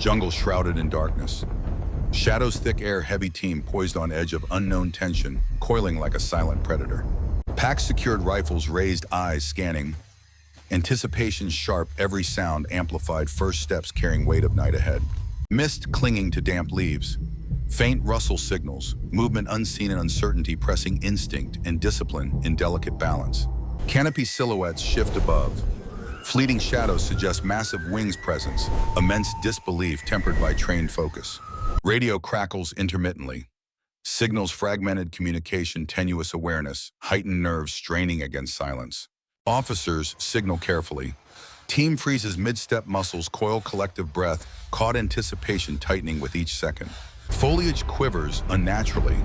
jungle shrouded in darkness. Shadow's thick air heavy team poised on edge of unknown tension, coiling like a silent predator. Pack's secured rifles raised, eyes scanning. Anticipation sharp, every sound amplified, first steps carrying weight of night ahead. Mist clinging to damp leaves. Faint rustle signals, movement unseen and uncertainty pressing instinct and discipline in delicate balance. Canopy silhouettes shift above. Fleeting shadows suggest massive wings presence, immense disbelief tempered by trained focus. Radio crackles intermittently. Signals fragmented communication, tenuous awareness, heightened nerves straining against silence. Officers signal carefully. Team freezes mid-step, muscles coil, collective breath, caught anticipation tightening with each second. Foliage quivers unnaturally.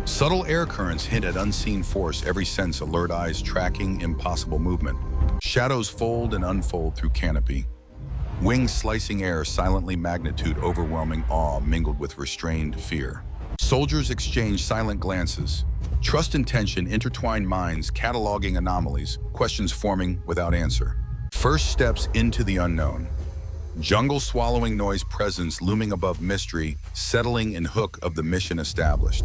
Subtle air currents hint at unseen force, every sense alert, eyes tracking impossible movement. Shadows fold and unfold through canopy. Wings slicing air, silently magnitude, overwhelming awe mingled with restrained fear. Soldiers exchange silent glances. Trust and tension intertwine minds, cataloging anomalies, questions forming without answer. First steps into the unknown. Jungle swallowing noise, presence looming above mystery, settling in hook of the mission established.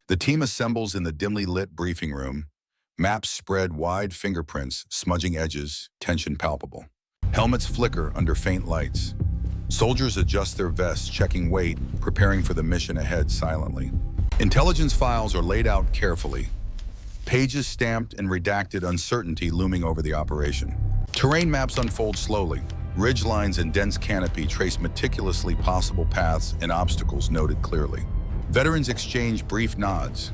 The team assembles in the dimly lit briefing room. Maps spread wide, fingerprints, smudging edges, tension palpable. Helmets flicker under faint lights. Soldiers adjust their vests, checking weight, preparing for the mission ahead silently. Intelligence files are laid out carefully. Pages stamped and redacted, uncertainty looming over the operation. Terrain maps unfold slowly. Ridge lines and dense canopy trace meticulously, possible paths and obstacles noted clearly. Veterans exchange brief nods.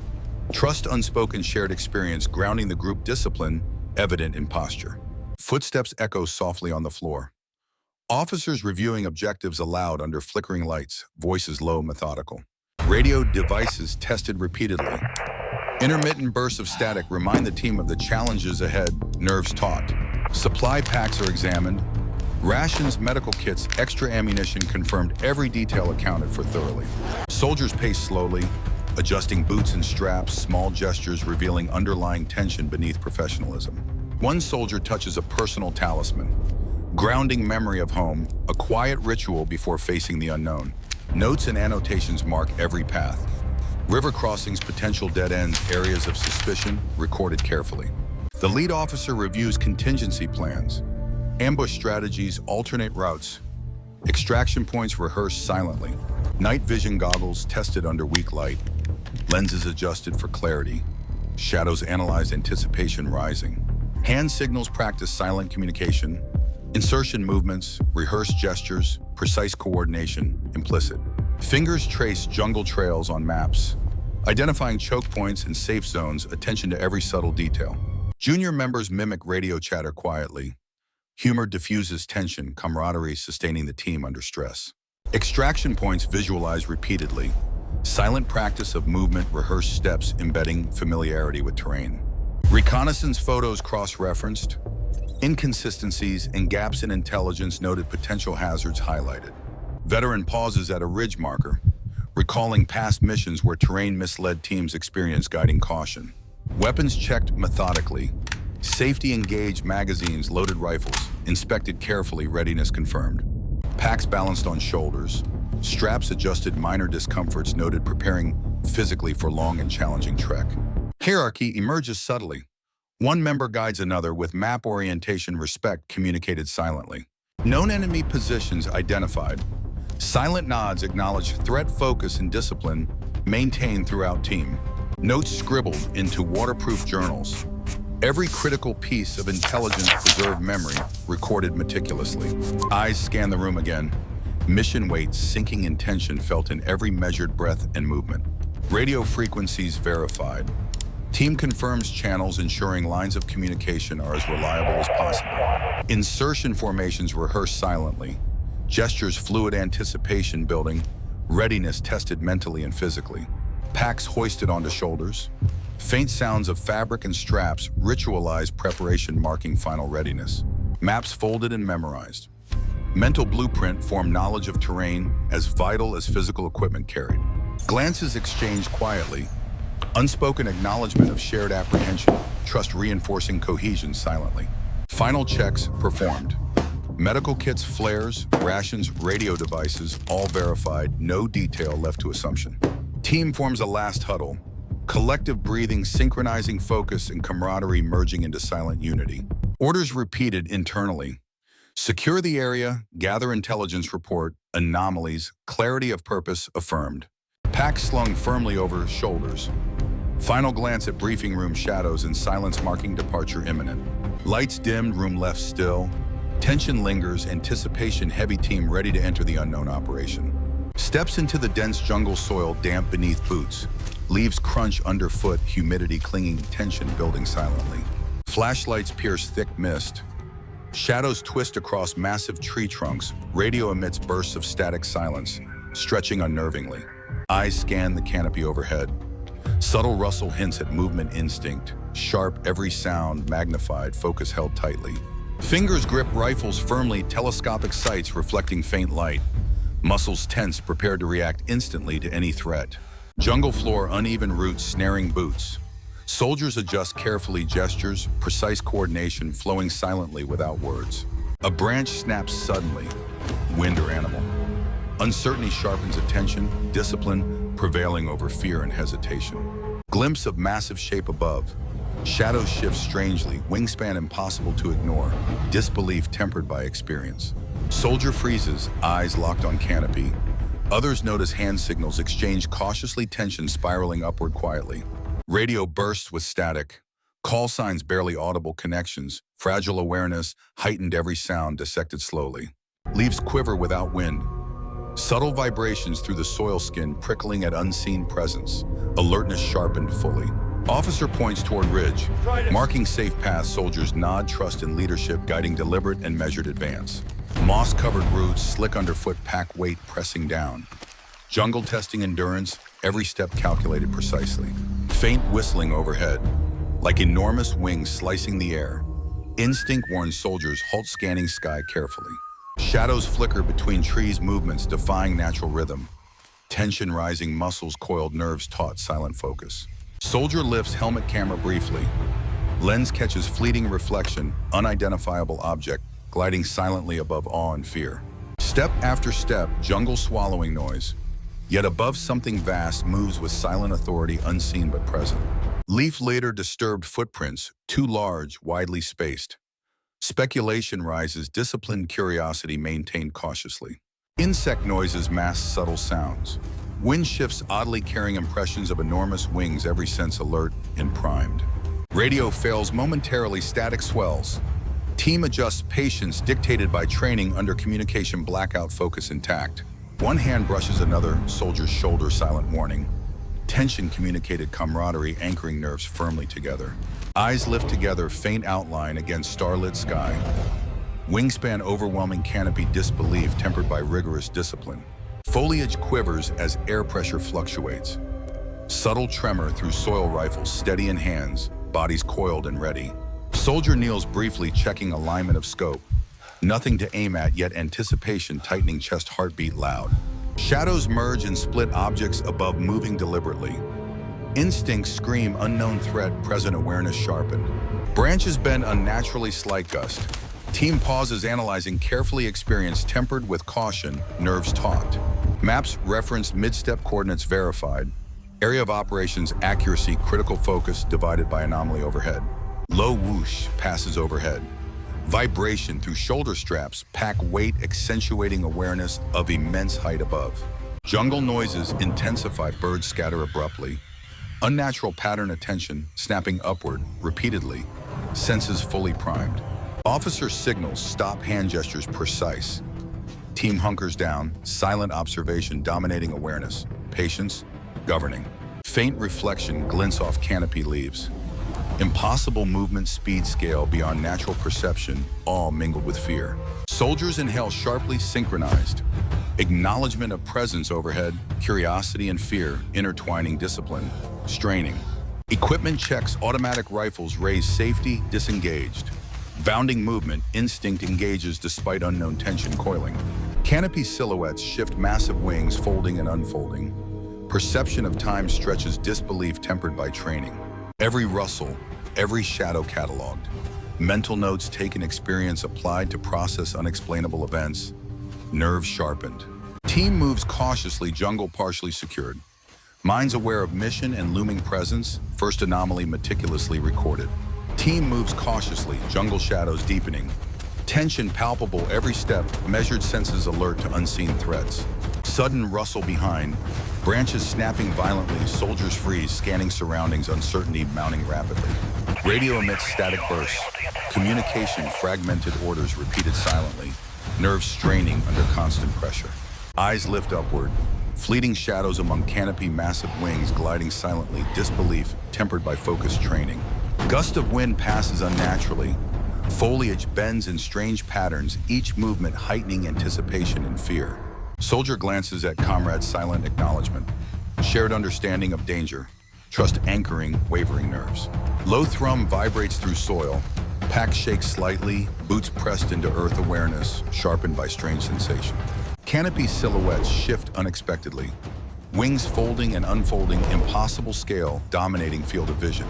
Trust, unspoken shared experience, grounding the group, discipline evident in posture. Footsteps echo softly on the floor. Officers reviewing objectives aloud under flickering lights, voices low, methodical. Radio devices tested repeatedly. Intermittent bursts of static remind the team of the challenges ahead, nerves taut. Supply packs are examined. Rations, medical kits, extra ammunition confirmed, every detail accounted for thoroughly. Soldiers pace slowly, adjusting boots and straps, small gestures revealing underlying tension beneath professionalism. One soldier touches a personal talisman, grounding memory of home, a quiet ritual before facing the unknown. Notes and annotations mark every path. River crossings, potential dead ends, areas of suspicion, recorded carefully. The lead officer reviews contingency plans, ambush strategies, alternate routes. Extraction points rehearsed silently. Night vision goggles tested under weak light. Lenses adjusted for clarity. Shadows analyzed, anticipation rising. Hand signals practice silent communication. Insertion movements, rehearsed gestures, precise coordination, implicit. Fingers trace jungle trails on maps, identifying choke points and safe zones, attention to every subtle detail. Junior members mimic radio chatter quietly. Humor diffuses tension, camaraderie sustaining the team under stress. Extraction points visualized repeatedly. Silent practice of movement, rehearsed steps embedding familiarity with terrain. Reconnaissance photos cross-referenced. Inconsistencies and gaps in intelligence noted, potential hazards highlighted. Veteran pauses at a ridge marker, recalling past missions where terrain misled teams experienced, guiding caution. Weapons checked methodically. Safety engaged, magazines, loaded rifles, inspected carefully, readiness confirmed. Packs balanced on shoulders. Straps adjusted, minor discomforts noted, preparing physically for long and challenging trek. Hierarchy emerges subtly. One member guides another with map orientation, respect communicated silently. Known enemy positions identified. Silent nods acknowledge, threat focus and discipline maintained throughout team. Notes scribbled into waterproof journals. Every critical piece of intelligence preserved, memory recorded meticulously. Eyes scan the room again. Mission weight sinking in tension felt in every measured breath and movement. Radio frequencies verified. Team confirms channels, ensuring lines of communication are as reliable as possible. Insertion formations rehearsed silently. Gestures fluid, anticipation building. Readiness tested mentally and physically. Packs hoisted onto shoulders. Faint sounds of fabric and straps, ritualized preparation marking final readiness. Maps folded and memorized. Mental blueprint formed knowledge of terrain as vital as physical equipment carried. Glances exchanged quietly. Unspoken acknowledgement of shared apprehension, trust reinforcing cohesion silently. Final checks performed. Medical kits, flares, rations, radio devices, all verified, no detail left to assumption. Team forms a last huddle, collective breathing, synchronizing focus and camaraderie merging into silent unity. Orders repeated internally. Secure the area, gather intelligence report, anomalies, clarity of purpose affirmed. Pack slung firmly over shoulders. Final glance at briefing room shadows and silence marking departure imminent. Lights dimmed, room left still. Tension lingers, anticipation heavy team ready to enter the unknown operation. Steps into the dense jungle soil damp beneath boots. Leaves crunch underfoot, humidity clinging, tension building silently. Flashlights pierce thick mist. Shadows twist across massive tree trunks. Radio emits bursts of static silence, stretching unnervingly. Eyes scan the canopy overhead. Subtle rustle hints at movement instinct. Sharp, every sound magnified, focus held tightly. Fingers grip rifles firmly, telescopic sights reflecting faint light. Muscles tense, prepared to react instantly to any threat. Jungle floor, uneven roots, snaring boots. Soldiers adjust carefully, gestures, precise coordination flowing silently without words. A branch snaps suddenly, wind or animal. Uncertainty sharpens attention, discipline prevailing over fear and hesitation. Glimpse of massive shape above. Shadows shift strangely, wingspan impossible to ignore, disbelief tempered by experience. Soldier freezes, eyes locked on canopy. Others notice hand signals exchanged cautiously, tension spiraling upward quietly. Radio bursts with static. Call signs barely audible, connections, fragile awareness, heightened every sound dissected slowly. Leaves quiver without wind. Subtle vibrations through the soil skin prickling at unseen presence. Alertness sharpened fully. Officer points toward ridge, marking safe paths. Soldiers nod, trust in leadership, guiding deliberate and measured advance. Moss-covered roots, slick underfoot, pack weight pressing down. Jungle testing endurance, every step calculated precisely. Faint whistling overhead, like enormous wings slicing the air. Instinct warns soldiers, halt, scanning sky carefully. Shadows flicker between trees, movements defying natural rhythm. Tension rising, muscles coiled, nerves taut, silent focus. Soldier lifts helmet camera briefly. Lens catches fleeting reflection, unidentifiable object, gliding silently above awe and fear. Step after step, jungle swallowing noise. Yet above something vast moves with silent authority, unseen but present. Leaf litter, disturbed footprints, too large, widely spaced. Speculation rises, disciplined curiosity maintained cautiously. Insect noises mask subtle sounds. Wind shifts oddly carrying impressions of enormous wings, every sense alert and primed. Radio fails momentarily, static swells. Team adjusts, patience dictated by training under communication blackout, focus intact. One hand brushes another, soldier's shoulder, silent warning. Tension communicated, camaraderie anchoring nerves firmly together. Eyes lift together, faint outline against starlit sky. Wingspan overwhelming canopy, disbelief tempered by rigorous discipline. Foliage quivers as air pressure fluctuates. Subtle tremor through soil rifles, steady in hands, bodies coiled and ready. Soldier kneels briefly, checking alignment of scope. Nothing to aim at, yet anticipation tightening, chest heartbeat loud. Shadows merge and split, objects above moving deliberately. Instincts scream, unknown threat, present awareness sharpened. Branches bend unnaturally, slight gust. Team pauses, analyzing carefully, experience tempered with caution, nerves taut. Maps referenced, mid-step coordinates verified. Area of operations accuracy, critical focus divided by anomaly overhead. Low whoosh passes overhead. Vibration through shoulder straps, pack weight accentuating awareness of immense height above. Jungle noises intensify, birds scatter abruptly. Unnatural pattern attention, snapping upward repeatedly, senses fully primed. Officer signals, stop, hand gestures precise. Team hunkers down, silent observation dominating awareness, patience governing. Faint reflection glints off canopy, leaves. Impossible movement, speed scale beyond natural perception, all mingled with fear. Soldiers inhale sharply, synchronized. Acknowledgement of presence overhead, curiosity and fear intertwining, discipline straining. Equipment checks, automatic rifles raise, safety disengaged. Bounding movement, instinct engages despite unknown tension coiling. Canopy silhouettes shift, massive wings folding and unfolding. Perception of time stretches, disbelief tempered by training. Every rustle, every shadow cataloged. Mental notes taken, experience applied to process unexplainable events. Nerves sharpened. Team moves cautiously, jungle partially secured. Minds aware of mission and looming presence, first anomaly meticulously recorded. Team moves cautiously, jungle shadows deepening. Tension palpable every step, measured senses alert to unseen threats. Sudden rustle behind, branches snapping violently, soldiers freeze, scanning surroundings, uncertainty mounting rapidly. Radio emits static bursts. Communication fragmented, orders repeated silently. Nerves straining under constant pressure. Eyes lift upward. Fleeting shadows among canopy, massive wings gliding silently, disbelief tempered by focused training. Gust of wind passes unnaturally. Foliage bends in strange patterns, each movement heightening anticipation and fear. Soldier glances at comrade's silent acknowledgement. Shared understanding of danger. Trust anchoring wavering nerves. Low thrum vibrates through soil. Pack shakes slightly, boots pressed into earth, awareness sharpened by strange sensation. Canopy silhouettes shift unexpectedly. Wings folding and unfolding, impossible scale dominating field of vision.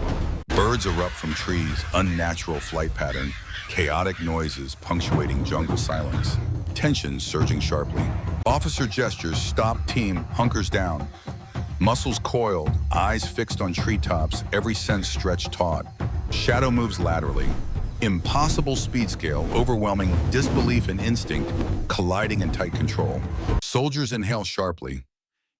Birds erupt from trees, unnatural flight pattern. Chaotic noises punctuating jungle silence. Tension surging sharply. Officer gestures, stop, team hunkers down. Muscles coiled, eyes fixed on treetops, every sense stretched taut. Shadow moves laterally. Impossible speed scale, overwhelming disbelief and instinct, colliding in tight control. Soldiers inhale sharply.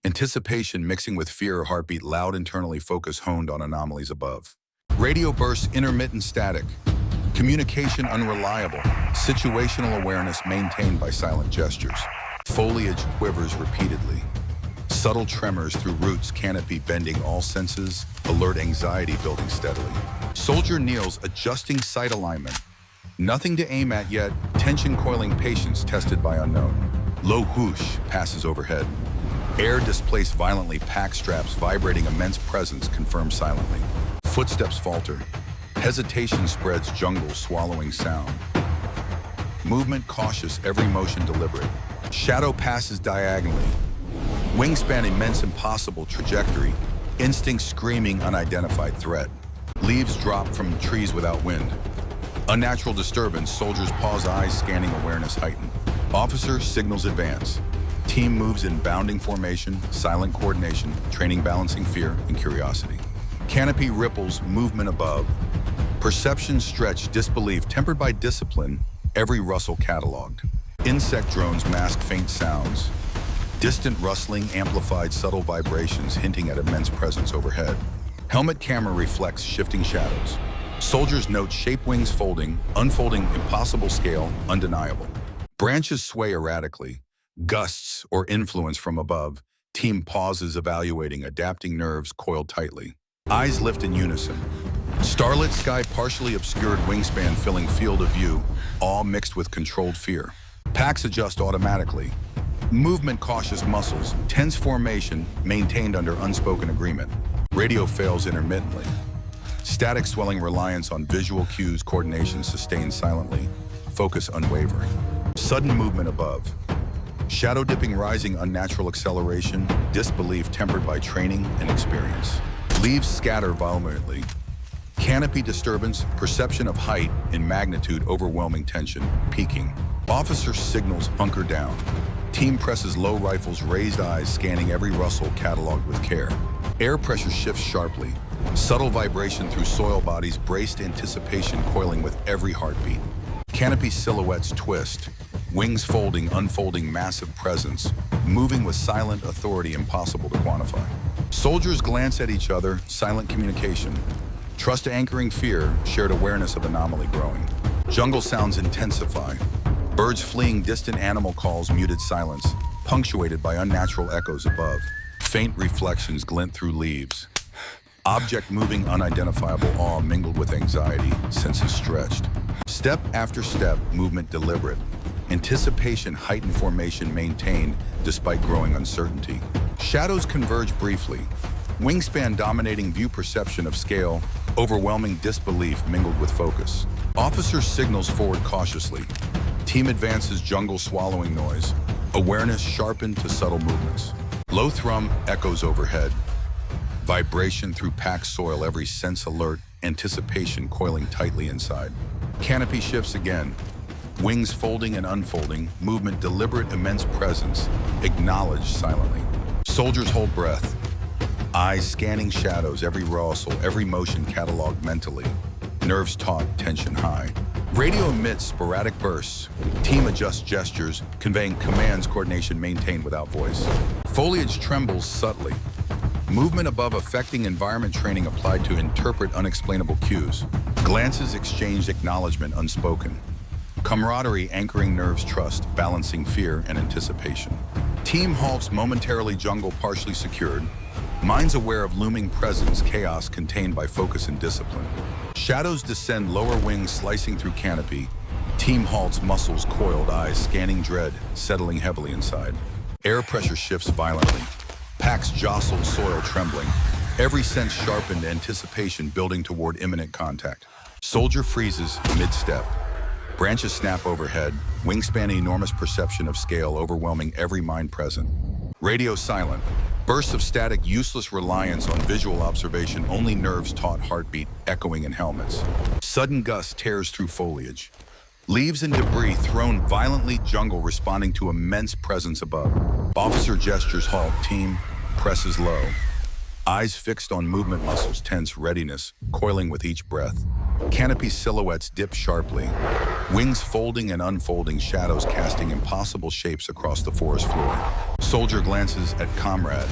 Anticipation mixing with fear, heartbeat loud, internally focus honed on anomalies above. Radio bursts, intermittent static. Communication unreliable. Situational awareness maintained by silent gestures. Foliage quivers repeatedly. Subtle tremors through roots, canopy bending all senses, alert anxiety building steadily. Soldier kneels, adjusting sight alignment. Nothing to aim at yet, tension coiling, patience tested by unknown. Low whoosh passes overhead. Air displaced violently, pack straps vibrating, immense presence confirmed silently. Footsteps falter. Hesitation spreads, jungle swallowing sound. Movement cautious, every motion deliberate. Shadow passes diagonally. Wingspan immense, impossible trajectory. Instinct screaming, unidentified threat. Leaves drop from trees without wind. Unnatural disturbance, soldiers pause, eyes scanning, awareness heightened. Officer signals advance. Team moves in bounding formation, silent coordination, training balancing fear and curiosity. Canopy ripples, movement above. Perception stretched, disbelief tempered by discipline, every rustle cataloged. Insect drones mask faint sounds. Distant rustling, amplified subtle vibrations hinting at immense presence overhead. Helmet camera reflects shifting shadows. Soldiers note shape, wings folding, unfolding, impossible scale, undeniable. Branches sway erratically. Gusts or influence from above. Team pauses, evaluating, adapting, nerves coiled tightly. Eyes lift in unison. Starlit sky partially obscured, wingspan filling field of view, all mixed with controlled fear. Packs adjust automatically. Movement cautious, muscles, tense formation maintained under unspoken agreement. Radio fails intermittently. Static swelling, reliance on visual cues, coordination sustained silently. Focus unwavering. Sudden movement above. Shadow dipping, rising, unnatural acceleration, disbelief tempered by training and experience. Leaves scatter violently. Canopy disturbance, perception of height in magnitude, overwhelming tension, peaking. Officer signals hunker down. Team presses low, rifles raised, eyes scanning every rustle cataloged with care. Air pressure shifts sharply. Subtle vibration through soil bodies, braced anticipation coiling with every heartbeat. Canopy silhouettes twist. Wings folding, unfolding, massive presence, moving with silent authority impossible to quantify. Soldiers glance at each other, silent communication. Trust anchoring fear, shared awareness of anomaly growing. Jungle sounds intensify. Birds fleeing, distant animal calls, muted silence, punctuated by unnatural echoes above. Faint reflections glint through leaves. Object moving, unidentifiable, awe mingled with anxiety, senses stretched. Step after step, movement deliberate. Anticipation, heightened formation maintained despite growing uncertainty. Shadows converge briefly. Wingspan dominating view, perception of scale, overwhelming disbelief mingled with focus. Officer signals forward cautiously. Team advances, jungle swallowing noise. Awareness sharpened to subtle movements. Low thrum echoes overhead. Vibration through packed soil, every sense alert, anticipation coiling tightly inside. Canopy shifts again. Wings folding and unfolding, movement deliberate, immense presence, acknowledged silently. Soldiers hold breath, eyes scanning shadows, every rustle, every motion cataloged mentally. Nerves taut, tension high. Radio emits sporadic bursts. Team adjusts gestures, conveying commands, coordination maintained without voice. Foliage trembles subtly. Movement above affecting environment, training applied to interpret unexplainable cues. Glances exchanged, acknowledgement unspoken. Camaraderie anchoring nerves, trust, balancing fear and anticipation. Team halts momentarily, jungle partially secured. Minds aware of looming presence, chaos contained by focus and discipline. Shadows descend, lower wings slicing through canopy. Team halts, muscles coiled, eyes scanning, dread settling heavily inside. Air pressure shifts violently. Packs jostle, soil trembling. Every sense sharpened, anticipation building toward imminent contact. Soldier freezes mid-step. Branches snap overhead, wingspan enormous, perception of scale overwhelming every mind present. Radio silent, bursts of static, useless reliance on visual observation, only nerves taut, heartbeat echoing in helmets. Sudden gust tears through foliage. Leaves and debris thrown violently, jungle responding to immense presence above. Officer gestures halt, team presses low. Eyes fixed on movement, muscles tense, readiness coiling with each breath. Canopy silhouettes dip sharply. Wings folding and unfolding, shadows casting impossible shapes across the forest floor. Soldier glances at comrade.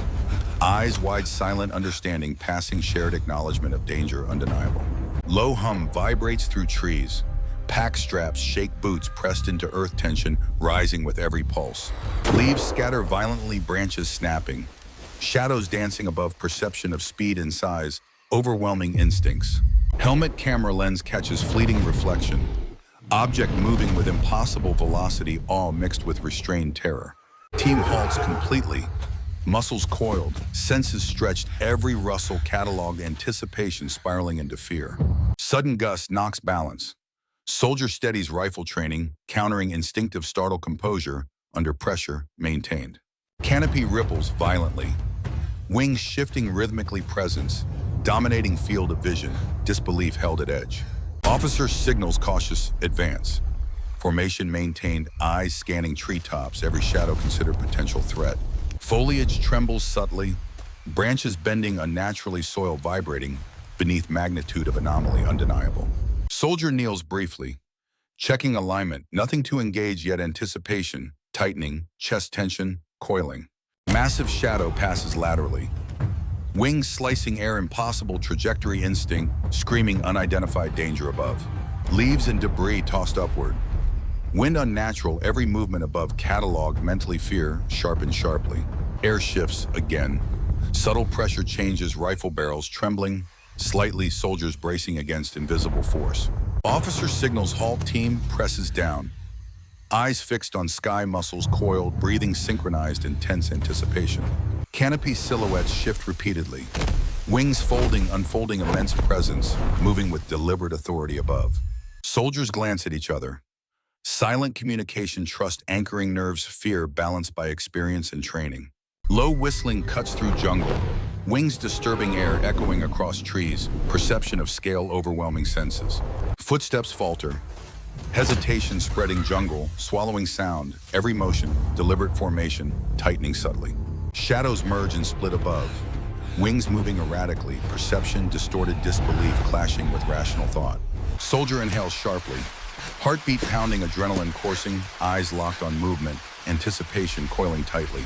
Eyes wide, silent understanding, passing shared acknowledgement of danger undeniable. Low hum vibrates through trees. Pack straps shake, boots pressed into earth, tension rising with every pulse. Leaves scatter violently, branches snapping. Shadows dancing above, perception of speed and size, overwhelming instincts. Helmet camera lens catches fleeting reflection. Object moving with impossible velocity, awe mixed with restrained terror. Team halts completely. Muscles coiled, senses stretched, every rustle cataloged, anticipation spiraling into fear. Sudden gust knocks balance. Soldier steadies, rifle training, countering instinctive startle, composure under pressure maintained. Canopy ripples violently. Wings shifting rhythmically, presence dominating field of vision, disbelief held at edge. Officer signals cautious advance. Formation maintained, eyes scanning treetops, every shadow considered potential threat. Foliage trembles subtly, branches bending unnaturally, soil vibrating beneath magnitude of anomaly undeniable. Soldier kneels briefly, checking alignment, nothing to engage yet anticipation, tightening, chest tension, coiling. Massive shadow passes laterally. Wings slicing air, impossible trajectory, instinct, screaming unidentified danger above. Leaves and debris tossed upward. Wind unnatural, every movement above cataloged, mentally fear, sharpened sharply. Air shifts again. Subtle pressure changes, rifle barrels trembling, slightly, soldiers bracing against invisible force. Officer signals halt, team presses down. Eyes fixed on sky, muscles coiled, breathing synchronized, intense anticipation. Canopy silhouettes shift repeatedly. Wings folding, unfolding, immense presence, moving with deliberate authority above. Soldiers glance at each other. Silent communication, trust anchoring nerves, fear balanced by experience and training. Low whistling cuts through jungle. Wings disturbing air, echoing across trees, perception of scale overwhelming senses. Footsteps falter. Hesitation spreading jungle, swallowing sound, every motion, deliberate formation, tightening subtly. Shadows merge and split above. Wings moving erratically, perception, distorted disbelief clashing with rational thought. Soldier inhales sharply. Heartbeat pounding, adrenaline coursing, eyes locked on movement, anticipation coiling tightly.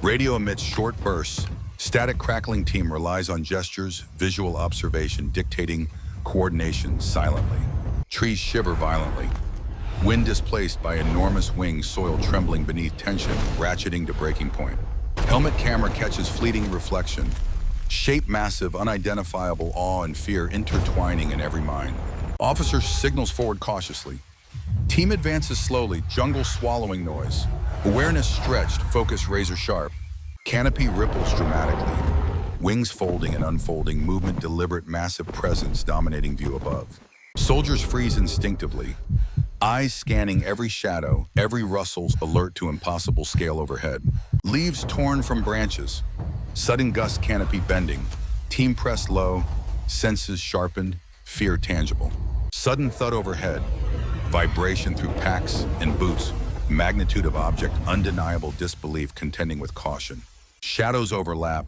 Radio emits short bursts. Static crackling, team relies on gestures, visual observation, dictating coordination silently. Trees shiver violently. Wind displaced by enormous wings, soil trembling beneath tension, ratcheting to breaking point. Helmet camera catches fleeting reflection. Shape massive, unidentifiable, awe and fear intertwining in every mind. Officer signals forward cautiously. Team advances slowly, jungle swallowing noise. Awareness stretched, focus razor sharp. Canopy ripples dramatically. Wings folding and unfolding, movement deliberate, massive presence dominating view above. Soldiers freeze instinctively. Eyes scanning every shadow, every rustle's alert to impossible scale overhead. Leaves torn from branches. Sudden gust, canopy bending. Team pressed low, senses sharpened, fear tangible. Sudden thud overhead. vibration through packs and boots, magnitude of object, undeniable disbelief contending with caution. Shadows overlap,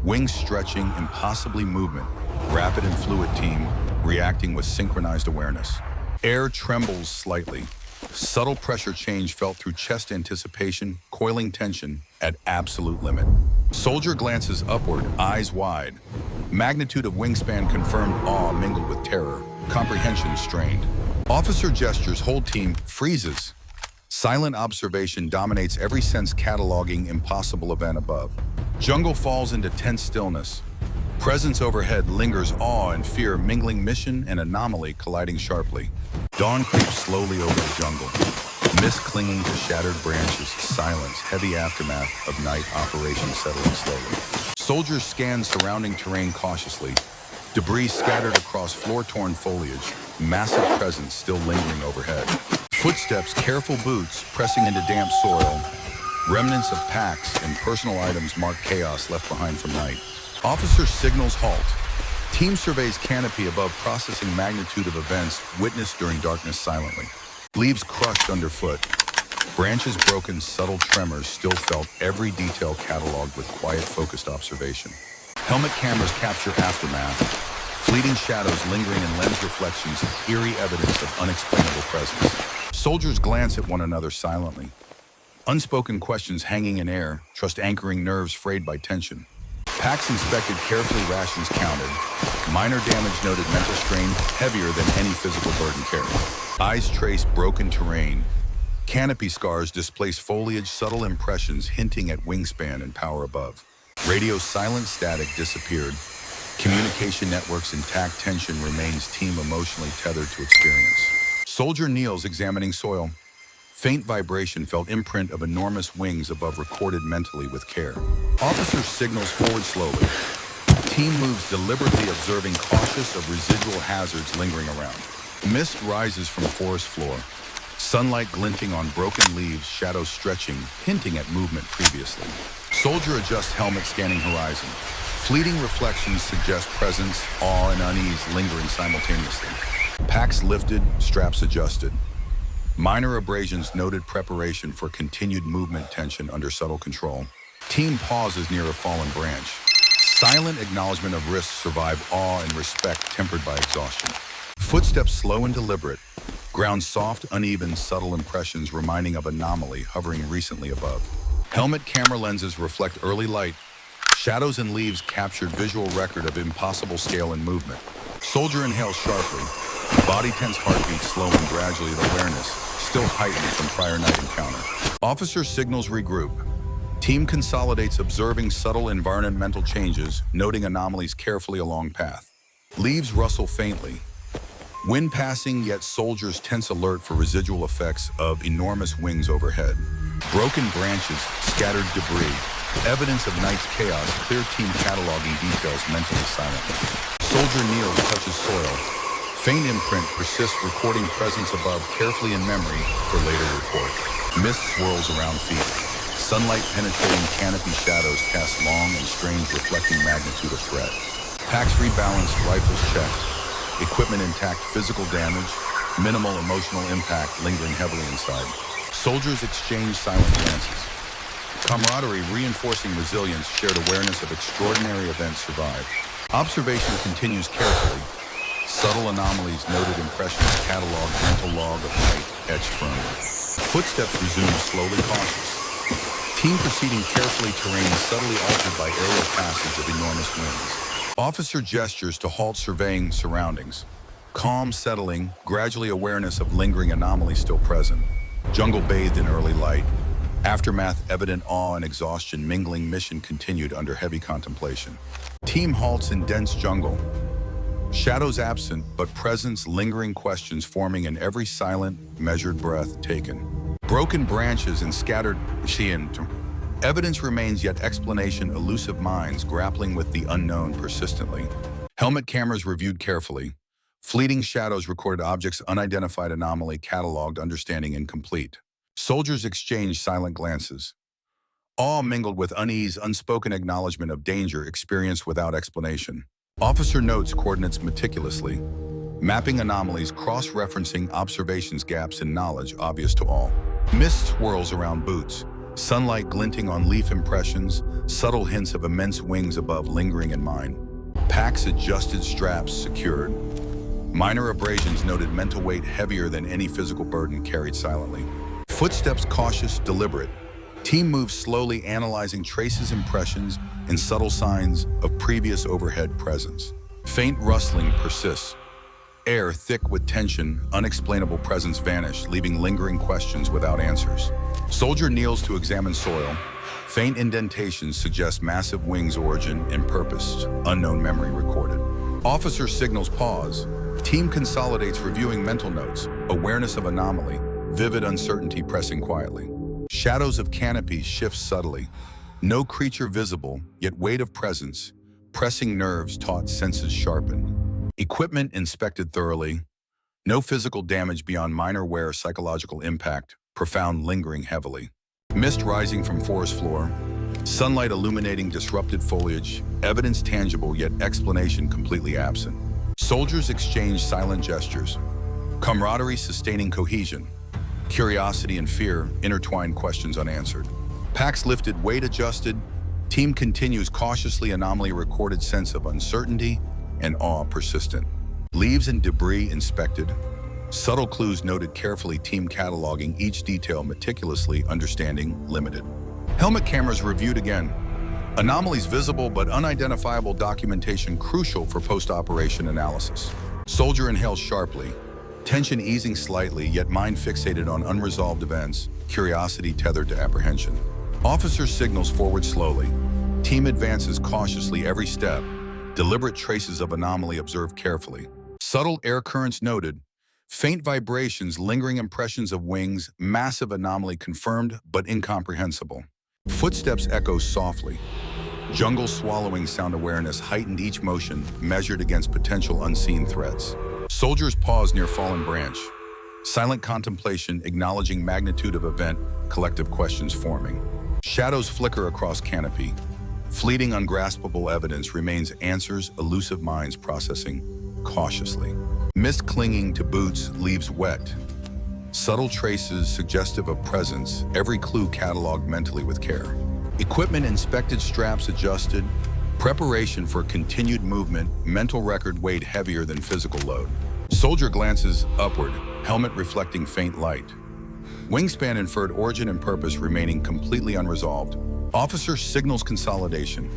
wings stretching, impossibly movement, rapid and fluid team reacting with synchronized awareness. Air trembles slightly. Subtle pressure change felt through chest anticipation, coiling tension at absolute limit. Soldier glances upward, eyes wide. Magnitude of wingspan confirmed, awe mingled with terror, comprehension strained. Officer gestures, whole team freezes. Silent observation dominates every sense, cataloging impossible event above. Jungle falls into tense stillness. Presence overhead lingers, awe and fear mingling, mission and anomaly colliding sharply. Dawn creeps slowly over the jungle. Mist clinging to shattered branches, silence, heavy aftermath of night operation settling slowly. Soldiers scan surrounding terrain cautiously. Debris scattered across floor-torn foliage, massive presence still lingering overhead. Footsteps, careful boots pressing into damp soil. Remnants of packs and personal items mark chaos left behind from night. Officer signals halt. Team surveys canopy above, processing magnitude of events witnessed during darkness silently. Leaves crushed underfoot. Branches broken, subtle tremors still felt, every detail cataloged with quiet, focused observation. Helmet cameras capture aftermath. Fleeting shadows lingering in lens reflections, eerie evidence of unexplainable presence. Soldiers glance at one another silently. Unspoken questions hanging in air, trust anchoring nerves frayed by tension. Packs inspected carefully, rations counted. Minor damage noted, mental strain heavier than any physical burden carried. Eyes trace broken terrain. Canopy scars displace foliage, subtle impressions hinting at wingspan and power above. Radio silent, static disappeared. Communication networks intact, tension remains, team emotionally tethered to experience. Soldier kneels examining soil. Faint vibration felt, imprint of enormous wings above, recorded mentally with care. Officer signals forward slowly. Team moves deliberately, observing, cautious of residual hazards lingering around. Mist rises from forest floor. Sunlight glinting on broken leaves, shadows stretching, hinting at movement previously. Soldier adjusts helmet, scanning horizon. Fleeting reflections suggest presence, awe and unease lingering simultaneously. Packs lifted, straps adjusted. Minor abrasions noted, preparation for continued movement, tension under subtle control. Team pauses near a fallen branch. Silent acknowledgement of risks survive, awe and respect tempered by exhaustion. Footsteps slow and deliberate. Ground soft, uneven, subtle impressions reminding of anomaly hovering recently above. Helmet camera lenses reflect early light. Shadows and leaves captured visual record of impossible scale and movement. Soldier inhales sharply. Body tense, heartbeat slowing gradually, the awareness still heightened from prior night encounter. Officer signals regroup. Team consolidates, observing subtle environmental changes, noting anomalies carefully along path. Leaves rustle faintly. Wind passing, yet soldiers tense, alert for residual effects of enormous wings overhead. Broken branches, scattered debris. Evidence of night's chaos, clear team cataloging details mentally silently. Soldier kneels, touches soil. Faint imprint persists, recording presence above carefully in memory for later report. Mist swirls around feet. Sunlight penetrating canopy, shadows cast long and strange, reflecting magnitude of threat. Packs rebalanced, rifles checked. Equipment intact, physical damage, minimal emotional impact lingering heavily inside. Soldiers exchange silent glances. Camaraderie reinforcing resilience, shared awareness of extraordinary events survived. Observation continues carefully. Subtle anomalies noted, impressions cataloged, mental log of night etched firmly. Footsteps resume, slowly cautious. Team proceeding carefully, terrain subtly altered by aerial passage of enormous winds. Officer gestures to halt, surveying surroundings. Calm settling, gradually awareness of lingering anomalies still present. Jungle bathed in early light. Aftermath evident, awe and exhaustion mingling, mission continued under heavy contemplation. Team halts in dense jungle. Shadows absent, but presence lingering, questions forming in every silent, measured breath taken. Broken branches and scattered evidence remains, yet explanation elusive, minds grappling with the unknown persistently. Helmet cameras reviewed carefully. Fleeting shadows recorded, objects unidentified, anomaly cataloged, understanding incomplete. Soldiers exchanged silent glances. Awe mingled with unease, unspoken acknowledgement of danger experienced without explanation. Officer notes coordinates meticulously. Mapping anomalies, cross-referencing observations, gaps in knowledge obvious to all. Mist swirls around boots, sunlight glinting on leaf impressions, subtle hints of immense wings above lingering in mind. Packs adjusted, straps secured. Minor abrasions noted, mental weight heavier than any physical burden carried silently. Footsteps cautious, deliberate. Team moves slowly, analyzing traces, impressions, and subtle signs of previous overhead presence. Faint rustling persists. Air thick with tension, unexplainable presence vanish, leaving lingering questions without answers. Soldier kneels to examine soil. Faint indentations suggest massive wings, origin and purpose, unknown memory recorded. Officer signals pause. Team consolidates, reviewing mental notes, awareness of anomaly, vivid uncertainty pressing quietly. Shadows of canopy shift subtly. No creature visible, yet weight of presence, pressing nerves, taut senses sharpened. Equipment inspected thoroughly. No physical damage beyond minor wear, psychological impact, profound lingering heavily. Mist rising from forest floor. Sunlight illuminating disrupted foliage, evidence tangible yet explanation completely absent. Soldiers exchange silent gestures. Camaraderie sustaining cohesion. Curiosity and fear intertwine, questions unanswered. Packs lifted, weight adjusted. Team continues cautiously, anomaly recorded, sense of uncertainty and awe persistent. Leaves and debris inspected. Subtle clues noted carefully, team cataloging each detail meticulously, understanding limited. Helmet cameras reviewed again. Anomalies visible but unidentifiable, documentation crucial for post-operation analysis. Soldier inhales sharply. Tension easing slightly, yet mind fixated on unresolved events, curiosity tethered to apprehension. Officer signals forward slowly. Team advances cautiously every step. Deliberate traces of anomaly observed carefully. Subtle air currents noted. Faint vibrations, lingering impressions of wings, massive anomaly confirmed but incomprehensible. Footsteps echo softly. Jungle swallowing, sound awareness heightened, each motion measured against potential unseen threats. Soldiers pause near fallen branch. Silent contemplation, acknowledging magnitude of event, collective questions forming. Shadows flicker across canopy. Fleeting, ungraspable evidence remains, answers, elusive minds processing cautiously. Mist clinging to boots, leaves wet. Subtle traces suggestive of presence, every clue cataloged mentally with care. Equipment inspected, straps adjusted. Preparation for continued movement, mental record weighed heavier than physical load. Soldier glances upward, helmet reflecting faint light. Wingspan inferred, origin and purpose remaining completely unresolved. Officer signals consolidation.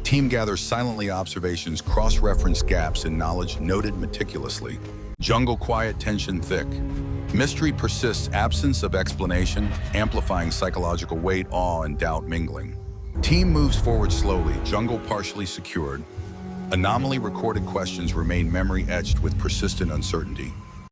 Team gathers silently, observations, cross-reference gaps in knowledge noted meticulously. Jungle quiet, tension thick. Mystery persists, absence of explanation, amplifying psychological weight, awe and doubt mingling. Team moves forward slowly, jungle partially secured. Anomaly recorded, questions remain memory etched with persistent uncertainty.